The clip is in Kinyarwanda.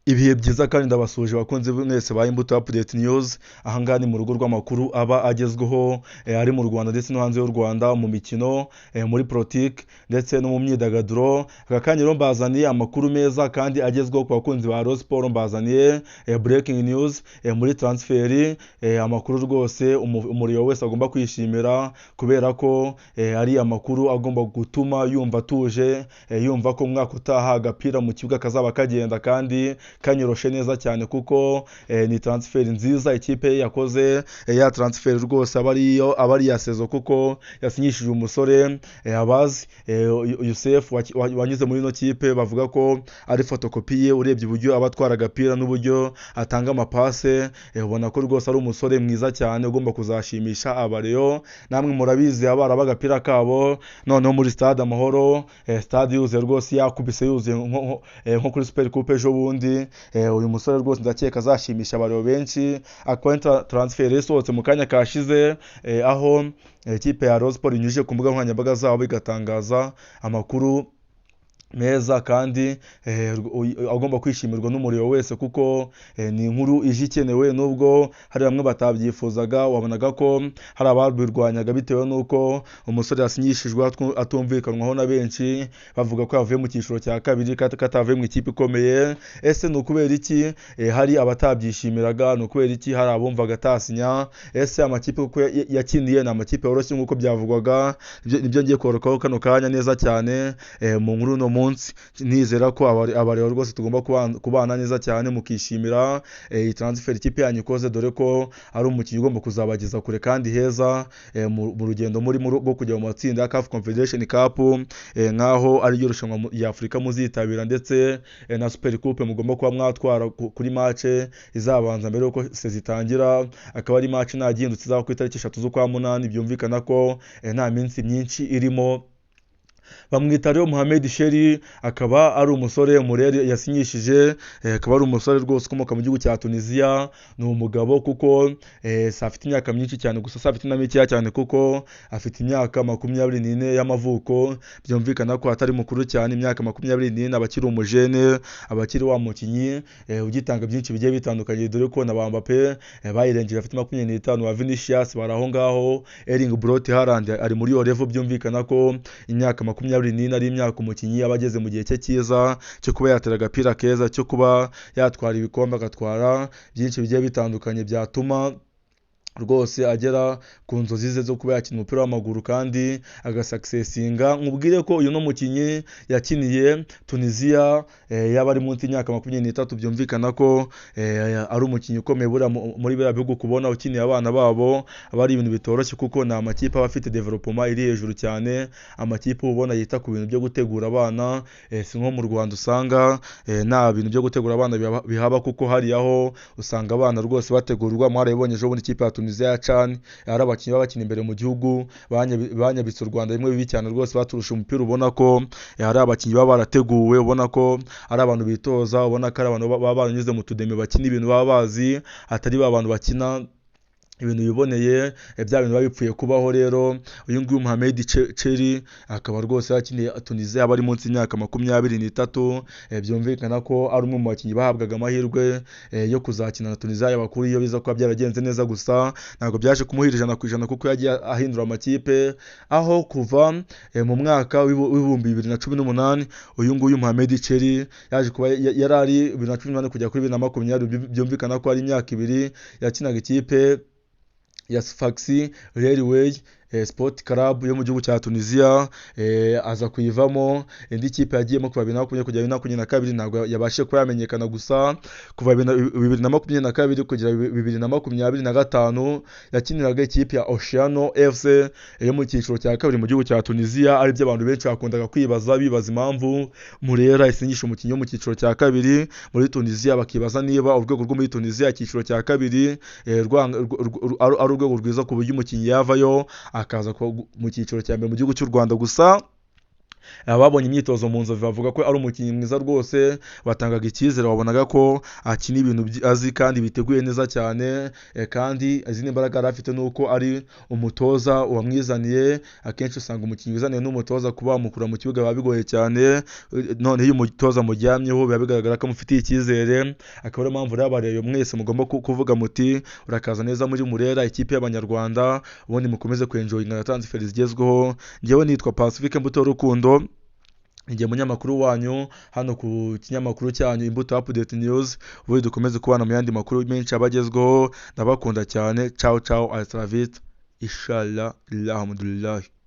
Ibihe byiza kandi ndabasuje abakunzi mwese ba Imbuto Update News. Ahangaha ni mu rugo rw'amakuru aba agezweho ari mu Rwanda ndetse no hanze y'u Rwanda, mu mikino, muri politiki ndetse no mu myidagaduro. Aka kanya rero mbazaniye amakuru meza kandi agezweho ku bakunzi ba Rayon Sports. Mbazaniye breaking news muri transfer, amakuru rwose umuriro wese agomba kwishimira, kubera ko ari amakuru agomba gutuma yumva atuje, yumva ko umwaka utaha agapira mu kibuga kazaba kagenda kandi kanyoroshe neza cyane, kuko ni transfer nziza ikipe yakoze. Ya transfer rwose aba ari ya sezo, kuko yasinyishije umusore abazi Youssef wanyuze muri ino kipe, bavuga ko ari fotokopi ye. Urebye uburyo abatwara agapira n'uburyo atanga amapase, ubona ko rwose ari umusore mwiza cyane ugomba kuzashimisha abareyo. Namwe murabizi abara bagapira kabo noneho muri stade Amahoro, stade yuzuye rwose, yakubise yuzuye nko kuri Super Coupe ejo bundi. Uyu musore rwose ndakeka azashimisha abareba benshi. Akaba transfer yasohotse mu kanya kashize, aho ikipe ya Rayon Sports inyujije ku mbuga nkoranyambaga zabo igatangaza amakuru meza kandi agomba kwishimirwa n'umuriro wese, kuko ni inkuru ije ikenewe. Nubwo hari bamwe batabyifuzaga, wabonaga ko hari ababirwanyaga bitewe n'uko umusore yasinyishijwe atumvikanwaho na benshi, bavuga ko yavuye mu cyiciro cya kabiri, katavuye mu ikipe ikomeye. Ese ni ukubera iki hari abatabyishimiraga? Ni ukubera iki hari abumvaga atasinya? Ese amakipe kuko yakiniye ni amakipe yoroshye nk'uko byavugwaga? Nibyo ngiye korokaho kano kanya neza cyane mu nkuru no munsi. Nizera ko abareba rwose tugomba kubana neza cyane, mukishimira iyi transfer ikipe yanyu ikoze, dore ko ari umukinnyi ugomba kuzabageza kure kandi heza mu rugendo muri rwo kujya mu matsinda ya CAF Confederation Cup, nkaho ari irushanwa ya Afurika muzitabira, ndetse na Super Coupe mugomba kuba mwatwara kuri match izabanza mbere yuko sezitangira. Akaba ari match nagindutse izaba ku itariki 3 z'ukwa munani. Byumvikana ko nta minsi myinshi irimo. Bamwita rero Mohamed Sheri, akaba ari umusore Mureri yasinyishije, akaba ari umusore rwose ukomoka mu gihugu cya Tunisia. Ni umugabo kuko afite imyaka myinshi cyane, gusa afite na mikeya cyane kuko afite imyaka 24 y'amavuko. Byumvikana ko atari mukuru cyane, imyaka 24 abakiri umujene, abakiri wa mukinyi ugitanga byinshi bigiye bitandukanye, dore ko na Mbappe bayirengeje afite 25, wa Vinicius baraho ngaho, Erling Brot Haaland ari muri yo level. Byumvikana ko imyaka 24 ari imyaka umukinnyi aba ageze mu gihe cye cyiza cyo kuba yatera agapira keza, cyo kuba yatwara ibikombe, agatwara byinshi bigiye bitandukanye byatuma rwose agera ku nzozi ze zo kuba yakina umupira w'amaguru kandi agasakisesinga. Nkubwire ko uyu no mukinnyi yakiniye Tunisia, yaba ari munsi y'imyaka 23. Byumvikana ko ari umukinnyi ukomeye muri biriya bihugu. Kubona ukiniye abana babo aba ari ibintu bitoroshye, kuko ni amakipe aba afite development iri hejuru cyane, amakipe ubona yita ku bintu byo gutegura abana. Si nko mu Rwanda usanga nta bintu byo gutegura abana bihaba, kuko hari aho usanga abana rwose bategurwa. Mwarabibonye ejo bundi ikipe ya Tunisia ya CHAN, ari abakinnyi babakina imbere mu gihugu banyabitse u Rwanda bimwe bibi cyane rwose, baturusha umupira. Ubona ko ari abakinnyi baba barateguwe, ubona ko ari abantu bitoza, ubona ko ari abantu baba baranyuze mu tudemi, bakina ibintu baba bazi, atari ba bantu bakina ibintu biboneye, bya bintu babipfuye kubaho. Rero uyu nguyu Mohamed Sheri akaba rwose yakiniye Tunisia, aba ari munsi y'imyaka 23. Byumvikana ko ari umwe mu bakinnyi bahabwaga amahirwe yo kuzakina na Tunisia y'abakuru, iyo biza kuba byaragenze neza. Gusa ntabwo byaje kumuhira 100%, kuko yagiye ahindura amakipe, aho kuva mu mwaka w'ibihumbi 2018 uyu nguyu Mohamed Sheri yaje kuba yarari 2018 kujya kuri 2020. Byumvikana ko ari imyaka 2 yakinaga ikipe ya Sfaxi Railway Sport Club yo mu gihugu cya Tunisia, aza kuyivamo. Indi kipe yagiyemo kuva 2020 kugera 2022 ntabwo yabashije kuba yamenyekana. Gusa kuva 2022 kugera 2025 yakiniraga ikipe ya Oceano FC yo mu cyiciro cya kabiri mu gihugu cya Tunisia. Ari byo abantu benshi bakundaga bibaza impamvu Murera isinyisha umukinnyi wo mu cyiciro cya kabiri muri Tunisia, bakibaza niba urwego rwo muri Tunisia icyiciro cya kabiri ari urwego rwiza ku buryo umukinnyi yavayo akaza mu cyiciro cya mbere mu gihugu cy'u Rwanda. Gusa ababonye imyitozo mu Nzovu bavuga ko ari umukinnyi mwiza rwose, batangaga icyizere, wabonaga ko akina ibintu azi kandi biteguye neza cyane, kandi izindi mbaraga yari afite nuko ari umutoza wamwizaniye. Akenshi usanga umukinnyi wizaniye n'umutoza kuba wamukura mu kibuga biba bigoye cyane, none iyo umutoza mujyamyeho biba bigaragara ko amufitiye icyizere. Akaba ariyo mpamvu rero abareba mwese mugomba kuvuga muti urakaza neza muri Murera, ikipe y'Abanyarwanda, ubundi mukomeze kwenjoyinga na transfer zigezweho. Njyewe nitwa Pacifique Mbuto Rukundo, igihe munyamakuru wanyu hano ku kinyamakuru cyanyu Imbuto Update News, ubundi dukomeze kubana mu yandi makuru menshi abagezweho. Ndabakunda cyane, ciao ciao, à très vite, inshallah, alhamdulillah.